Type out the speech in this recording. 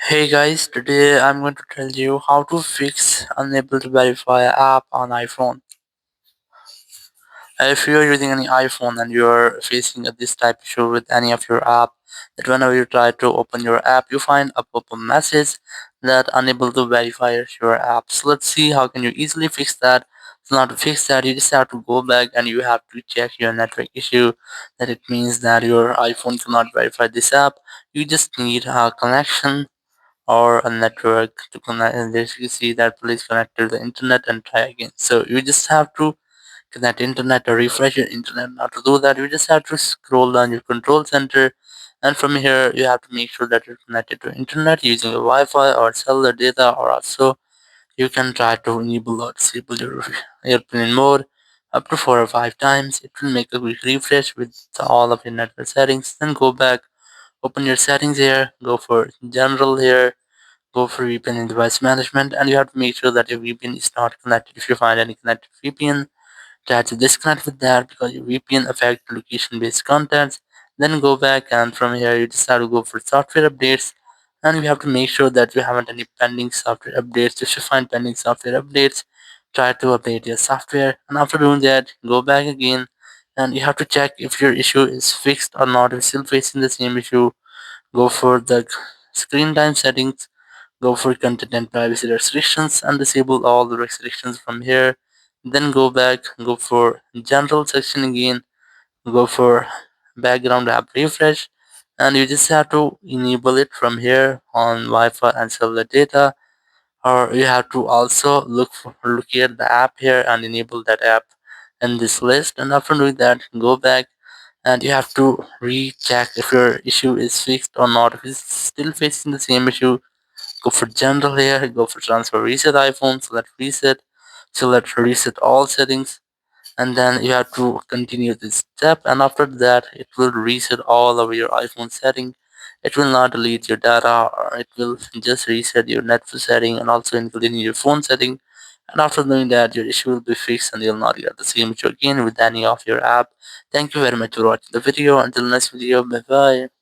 Hey guys, today I'm going to tell you how to fix unable to verify app on iPhone. If you're using any iPhone and you're facing this type issue with any of your app, that whenever you try to open your app, you find a pop-up message that unable to verify your app. So let's see how can you easily fix that. So now to fix that, you just have to go back and you have to check your network issue. That it means that your iPhone cannot verify this app. You just need a connection or a network to connect, and there you see that please connect to the internet and try again. So you just have to connect internet or refresh your internet. Now to do that, you just have to scroll down your control center, and from here you have to make sure that you're connected to internet using a Wi-Fi or cellular data, or also you can try to enable or disable your airplane mode up to 4 or 5 times. It will make a quick refresh with all of your network settings. Then go back, open your settings here, go for general here, go for VPN and device management, and you have to make sure that your VPN is not connected. If you find any connected VPN, try to disconnect with that because your VPN affect location-based contents. Then go back, and from here you just have to go for software updates, and you have to make sure that you haven't any pending software updates. If you find pending software updates, try to update your software, and after doing that, go back again, and you have to check if your issue is fixed or not. If you're still facing the same issue, go for the screen time settings, go for content and privacy restrictions and disable all the restrictions from here. Then go back, go for general section again, go for background app refresh, and you just have to enable it from here on Wi-Fi and cellular data, or you have to also look at the app here and enable that app in this list. And after doing that, go back and you have to recheck if your issue is fixed or not. If it's still facing the same issue, go for general here, go for transfer reset iPhone, select reset all settings, and then you have to continue this step, and after that it will reset all of your iPhone setting. It will not delete your data, or it will just reset your network setting and also including your phone setting. And after doing that, your issue will be fixed and you'll not get the same issue again with any of your app. Thank you very much for watching the video. Until next video, bye bye.